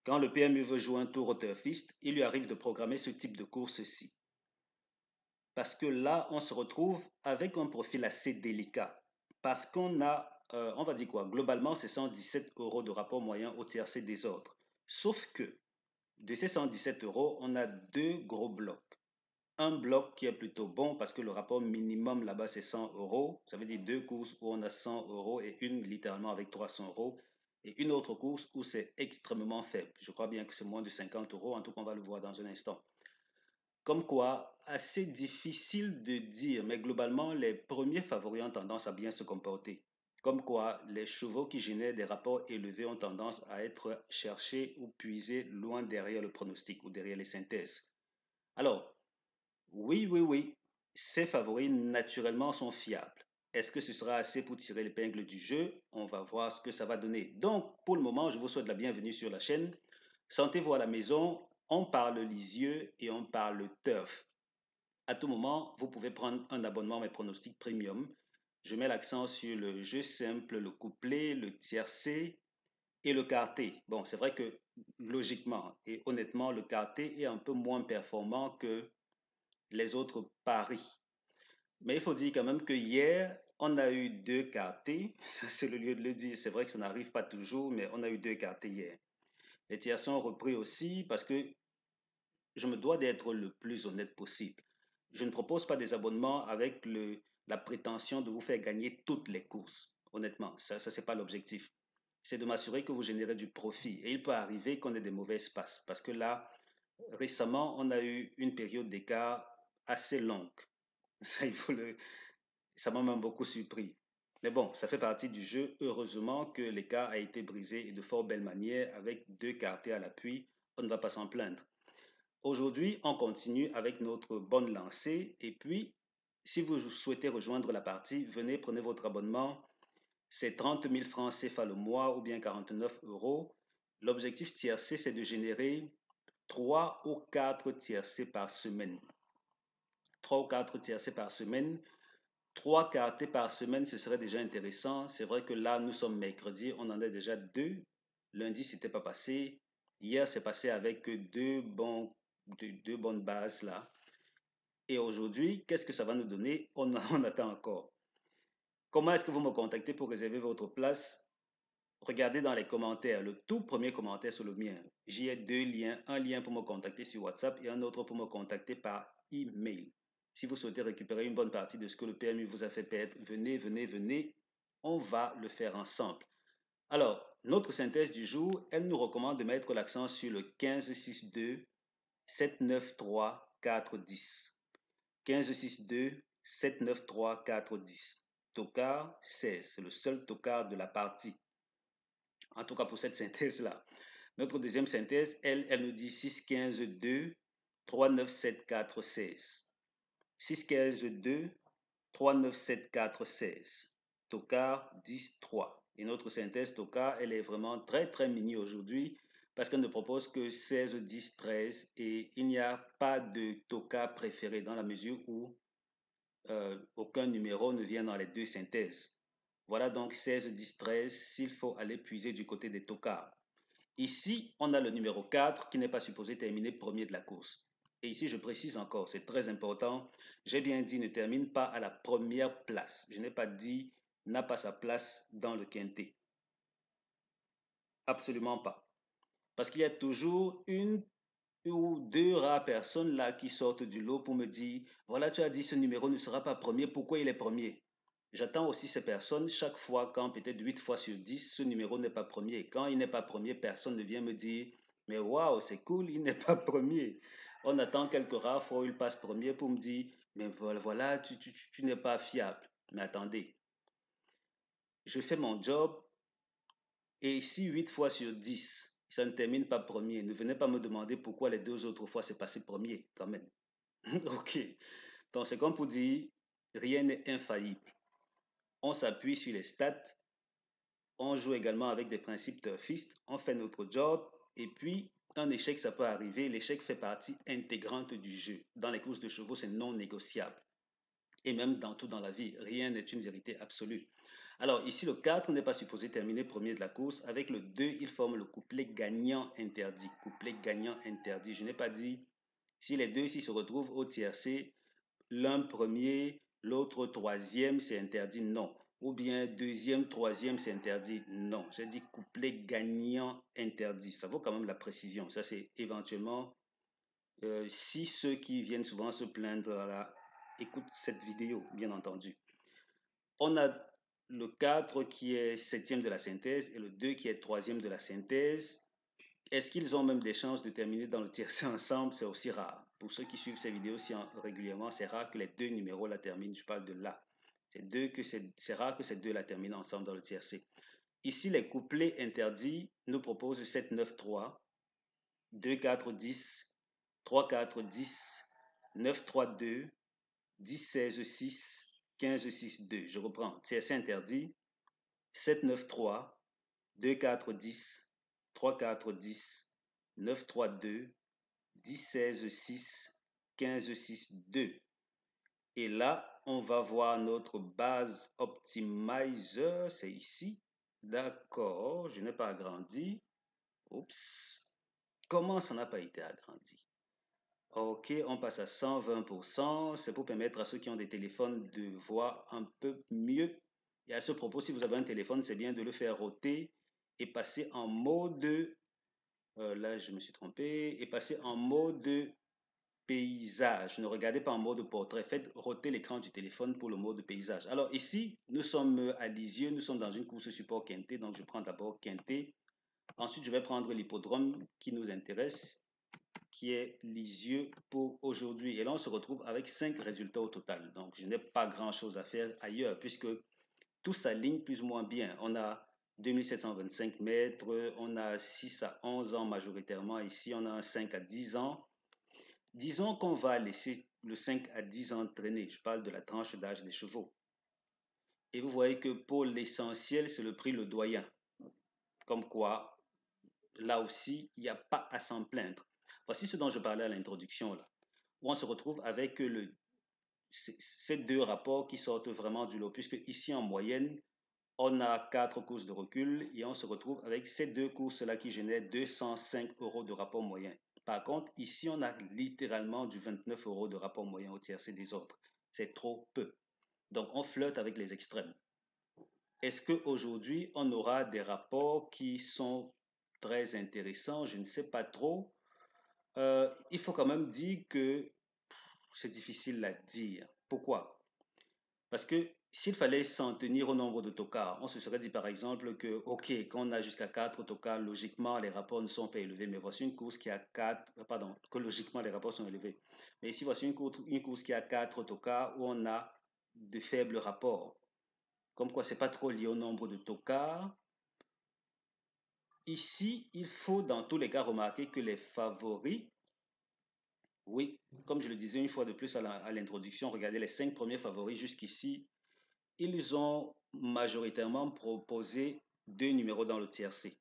Quand le PMU veut jouer un tour au turfiste, il lui arrive de programmer ce type de course-ci. Parce que là, on se retrouve avec un profil assez délicat. Parce qu'on a, on va dire quoi, globalement, c'est 117 euros de rapport moyen au tiercé des ordres. Sauf que de ces 117 euros, on a deux gros blocs. Un bloc qui est plutôt bon parce que le rapport minimum là-bas c'est 100 euros. Ça veut dire deux courses où on a 100 euros et une littéralement avec 300 euros. Et une autre course où c'est extrêmement faible. Je crois bien que c'est moins de 50 euros. En tout cas, on va le voir dans un instant. Comme quoi, assez difficile de dire, mais globalement, les premiers favoris ont tendance à bien se comporter. Comme quoi, les chevaux qui génèrent des rapports élevés ont tendance à être cherchés ou puisés loin derrière le pronostic ou derrière les synthèses. Alors, oui, ces favoris naturellement sont fiables. Est-ce que ce sera assez pour tirer l'épingle du jeu? On va voir ce que ça va donner. Donc, pour le moment, je vous souhaite la bienvenue sur la chaîne. Sentez-vous à la maison, on parle lisieux et on parle turf. À tout moment, vous pouvez prendre un abonnement à mes pronostics premium. Je mets l'accent sur le jeu simple, le couplet, le tiercé et le quarté. Bon, c'est vrai que logiquement et honnêtement, le quarté est un peu moins performant que les autres paris. Mais il faut dire quand même que hier, on a eu deux quartés. Ça, c'est le lieu de le dire. C'est vrai que ça n'arrive pas toujours, mais on a eu deux quartés hier. Les tiercés ont repris aussi parce que je me dois d'être le plus honnête possible. Je ne propose pas des abonnements avec la prétention de vous faire gagner toutes les courses. Honnêtement, ça c'est pas l'objectif. C'est de m'assurer que vous générez du profit. Et il peut arriver qu'on ait des mauvaises passes. Parce que là, récemment, on a eu une période d'écart assez longue. Ça, ça m'a même beaucoup surpris. Mais bon, ça fait partie du jeu. Heureusement que l'écart a été brisé et de fort belle manière avec deux quartiers à l'appui. On ne va pas s'en plaindre. Aujourd'hui, on continue avec notre bonne lancée. Et puis, si vous souhaitez rejoindre la partie, venez, prenez votre abonnement. C'est 30 000 francs CFA le mois ou bien 49 euros. L'objectif tiercé, c'est de générer 3 ou 4 tiercés par semaine. 3 ou 4 tiercés par semaine. 3 quartés par semaine, ce serait déjà intéressant. C'est vrai que là, nous sommes mercredi, on en a déjà deux. Lundi, c'était pas passé. Hier, c'est passé avec deux bonnes bases là. Et aujourd'hui, qu'est-ce que ça va nous donner? On attend encore. Comment est-ce que vous me contactez pour réserver votre place? Regardez dans les commentaires, le tout premier commentaire sur le mien. J'y ai deux liens, un lien pour me contacter sur WhatsApp et un autre pour me contacter par email. Si vous souhaitez récupérer une bonne partie de ce que le PMU vous a fait perdre, venez, on va le faire ensemble. Alors, notre synthèse du jour, elle nous recommande de mettre l'accent sur le 15-6-2, 7-9-3, 4-10. 15-6-2, 7-9-3, 4-10. Tocard 16, c'est le seul tocard de la partie. En tout cas pour cette synthèse-là. Notre deuxième synthèse, elle nous dit 6-15-2, 3-9-7-4, 16. 6-15-2, 3-9-7-4-16. Tocard 10-3. Et notre synthèse Tocard, elle est vraiment très mini aujourd'hui parce qu'elle ne propose que 16, 10, 13 et il n'y a pas de Tocard préféré dans la mesure où aucun numéro ne vient dans les deux synthèses. Voilà donc 16, 10, 13 s'il faut aller puiser du côté des tocards. Ici, on a le numéro 4 qui n'est pas supposé terminer premier de la course. Et ici, je précise encore, c'est très important, j'ai bien dit ne termine pas à la première place. Je n'ai pas dit n'a pas sa place dans le quintet. Absolument pas. Parce qu'il y a toujours une ou deux rares personnes là qui sortent du lot pour me dire, voilà, tu as dit ce numéro ne sera pas premier, pourquoi il est premier? J'attends aussi ces personnes chaque fois quand peut-être 8 fois sur 10, ce numéro n'est pas premier. Quand il n'est pas premier, personne ne vient me dire, mais waouh, c'est cool, il n'est pas premier. On attend quelques rares fois où il passe premier pour me dire, mais voilà, tu n'es pas fiable. Mais attendez, je fais mon job et si 8 fois sur 10, ça ne termine pas premier, ne venez pas me demander pourquoi les deux autres fois c'est passé premier quand même. Ok. Donc c'est comme pour dire, rien n'est infaillible. On s'appuie sur les stats, on joue également avec des principes turfistes, on fait notre job et puis un échec ça peut arriver. L'échec fait partie intégrante du jeu. Dans les courses de chevaux, c'est non négociable. Et même dans tout dans la vie, rien n'est une vérité absolue. Alors ici, le 4 n'est pas supposé terminer premier de la course. Avec le 2, il forme le couplet gagnant interdit. Couplet gagnant interdit. Je n'ai pas dit si les deux ici se retrouvent au tiercé, l'un premier, l'autre troisième, c'est interdit, non. Ou bien deuxième, troisième, c'est interdit, non. J'ai dit couplet gagnant interdit. Ça vaut quand même la précision. Ça, c'est éventuellement si ceux qui viennent souvent se plaindre là, écoutent cette vidéo, bien entendu. On a le 4 qui est septième de la synthèse et le 2 qui est troisième de la synthèse. Est-ce qu'ils ont même des chances de terminer dans le tiercé ensemble? C'est aussi rare. Pour ceux qui suivent ces vidéos si régulièrement, c'est rare que les deux numéros la terminent. Je parle de là. C'est rare que ces deux la terminent ensemble dans le tiercé. Ici, les couplets interdits nous proposent 7, 9, 3, 2, 4, 10, 3, 4, 10, 9, 3, 2, 10, 16, 6, 15, 6, 2. Je reprends. Tiercé interdit, 7, 9, 3, 2, 4, 10, 3, 4, 10, 9, 3, 2, 10, 16, 6, 15, 6, 2. Et là, on va voir notre base optimizer, c'est ici. D'accord, je n'ai pas agrandi. Oups, comment ça n'a pas été agrandi? Ok, on passe à 120%. C'est pour permettre à ceux qui ont des téléphones de voir un peu mieux. Et à ce propos, si vous avez un téléphone, c'est bien de le faire roter et passer en mode, là je me suis trompé, et passer en mode paysage. Ne regardez pas en mode portrait. Faites roter l'écran du téléphone pour le mode paysage. Alors ici, nous sommes à Lisieux. Nous sommes dans une course support quinté. Donc je prends d'abord quinté. Ensuite, je vais prendre l'hippodrome qui nous intéresse, qui est Lisieux pour aujourd'hui. Et là, on se retrouve avec 5 résultats au total. Donc je n'ai pas grand-chose à faire ailleurs puisque tout s'aligne plus ou moins bien. On a 2725 mètres, on a 6 à 11 ans majoritairement ici, on a un 5 à 10 ans. Disons qu'on va laisser le 5 à 10 ans traîner. Je parle de la tranche d'âge des chevaux. Et vous voyez que pour l'essentiel, c'est le prix le doyen. Comme quoi, là aussi, il n'y a pas à s'en plaindre. Voici ce dont je parlais à l'introduction, là, où on se retrouve avec ces deux rapports qui sortent vraiment du lot, puisque ici, en moyenne, on a 4 courses de recul et on se retrouve avec ces deux courses-là qui génèrent 205 € de rapport moyen. Par contre, ici, on a littéralement du 29 € de rapport moyen au tiercé des autres. C'est trop peu. Donc, on flirte avec les extrêmes. Est-ce qu'aujourd'hui, on aura des rapports qui sont très intéressants? Je ne sais pas trop. Il faut quand même dire que c'est difficile à dire. Pourquoi? Parce que s'il fallait s'en tenir au nombre de tocards, on se serait dit par exemple que, OK, quand on a jusqu'à 4 tocards, logiquement, les rapports ne sont pas élevés. Mais voici une course qui a 4, pardon, que logiquement, les rapports sont élevés. Mais ici, voici une course qui a 4 tocards où on a de faibles rapports. Comme quoi, c'est pas trop lié au nombre de tocards. Ici, il faut dans tous les cas remarquer que les favoris, oui, comme je le disais une fois de plus à l'introduction, regardez les 5 premiers favoris jusqu'ici, ils ont majoritairement proposé deux numéros dans le tiercé.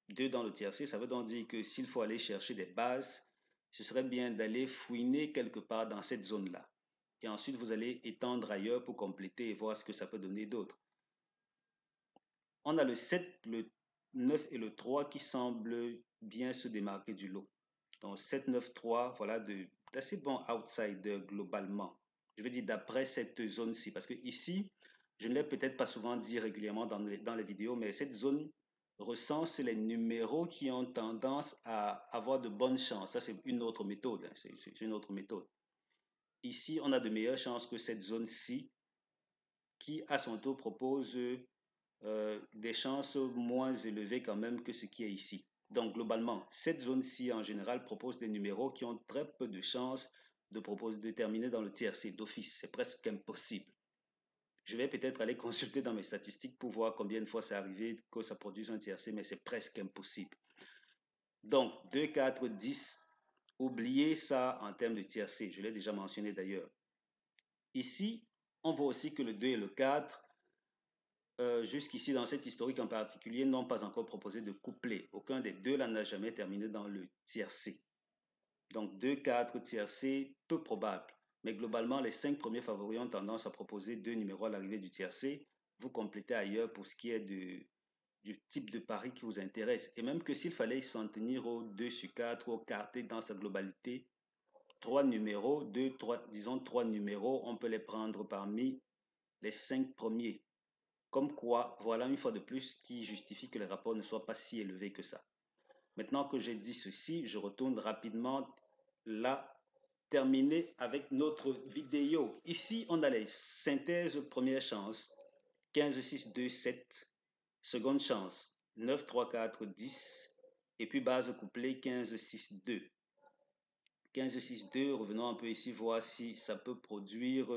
Deux dans le tiercé, ça veut donc dire que s'il faut aller chercher des bases, ce serait bien d'aller fouiner quelque part dans cette zone-là. Et ensuite, vous allez étendre ailleurs pour compléter et voir ce que ça peut donner d'autre. On a le 7, le 9 et le 3 qui semblent bien se démarquer du lot. Donc 7, 9, 3, voilà d'assez bons outsiders globalement. Je veux dire d'après cette zone-ci. Parce que ici, je ne l'ai peut-être pas souvent dit régulièrement dans les vidéos, mais cette zone recense les numéros qui ont tendance à avoir de bonnes chances. Ça, c'est une autre méthode. C'est une autre méthode. Ici, on a de meilleures chances que cette zone-ci, qui à son tour propose des chances moins élevées quand même que ce qui est ici. Donc globalement, cette zone-ci en général propose des numéros qui ont très peu de chances de terminer dans le tiercé d'office. C'est presque impossible. Je vais peut-être aller consulter dans mes statistiques pour voir combien de fois c'est arrivé que ça produise un tiercé, mais c'est presque impossible. Donc 2, 4, 10, oubliez ça en termes de tiercé. Je l'ai déjà mentionné d'ailleurs. Ici, on voit aussi que le 2 et le 4 jusqu'ici, dans cette historique en particulier, n'ont pas encore proposé de couplet. Aucun des deux là n'a jamais terminé dans le tiercé. Donc 2, 4, tiercé, peu probable. Mais globalement, les 5 premiers favoris ont tendance à proposer deux numéros à l'arrivée du tiercé. vous complétez ailleurs pour ce qui est du type de pari qui vous intéresse. Et même que s'il fallait s'en tenir au 2 sur 4 ou au quarté dans sa globalité, trois numéros, disons trois numéros, on peut les prendre parmi les 5 premiers. Comme quoi, voilà une fois de plus qui justifie que les rapports ne soient pas si élevés que ça. Maintenant que j'ai dit ceci, je retourne rapidement là, terminer avec notre vidéo. Ici, on a les synthèses première chance, 15, 6, 2, 7, seconde chance, 9, 3, 4, 10, et puis base couplée, 15, 6, 2. 15, 6, 2, revenons un peu ici, voir si ça peut produire.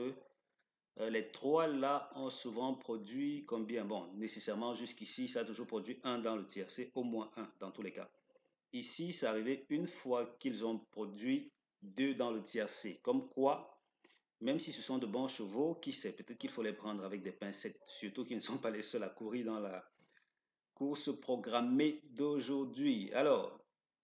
Les trois là ont souvent produit combien? Bon, nécessairement jusqu'ici, ça a toujours produit 1 dans le tiercé, au moins 1 dans tous les cas. Ici, c'est arrivé une fois qu'ils ont produit 2 dans le tiercé. Comme quoi, même si ce sont de bons chevaux, qui sait, peut-être qu'il faut les prendre avec des pincettes, surtout qu'ils ne sont pas les seuls à courir dans la course programmée d'aujourd'hui. Alors,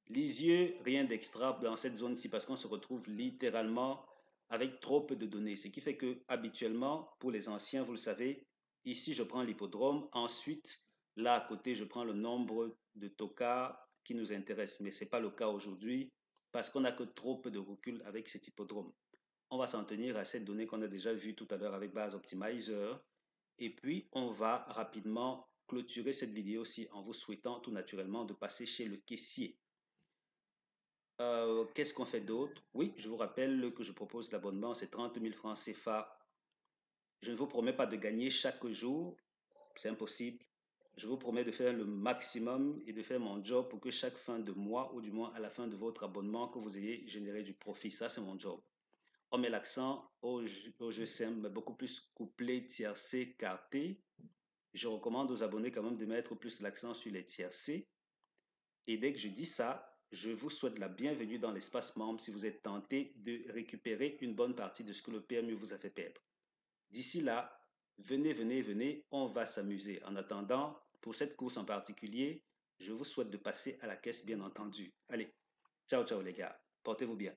Lisieux, rien d'extra dans cette zone-ci parce qu'on se retrouve littéralement avec trop peu de données. Ce qui fait que habituellement, pour les anciens, vous le savez, ici je prends l'hippodrome, ensuite là à côté je prends le nombre de tocards qui nous intéressent. Mais ce n'est pas le cas aujourd'hui parce qu'on n'a que trop peu de recul avec cet hippodrome. On va s'en tenir à cette donnée qu'on a déjà vue tout à l'heure avec Base Optimizer. Et puis, on va rapidement clôturer cette vidéo-ci en vous souhaitant tout naturellement de passer chez le caissier. Qu'est-ce qu'on fait d'autre? Oui, je vous rappelle que je propose l'abonnement, c'est 30 000 francs CFA. Je ne vous promets pas de gagner chaque jour, c'est impossible. Je vous promets de faire le maximum et de faire mon job pour que chaque fin de mois, ou du moins à la fin de votre abonnement, que vous ayez généré du profit. Ça, c'est mon job. On met l'accent au jeu simple, mais beaucoup plus couplé, tiercé, quarté. Je recommande aux abonnés quand même de mettre plus l'accent sur les tiercés. Et dès que je dis ça, je vous souhaite la bienvenue dans l'espace membre si vous êtes tenté de récupérer une bonne partie de ce que le PMU vous a fait perdre. D'ici là, venez, venez, venez, on va s'amuser. En attendant, pour cette course en particulier, je vous souhaite de passer à la caisse bien entendu. Allez, ciao, ciao les gars, portez-vous bien.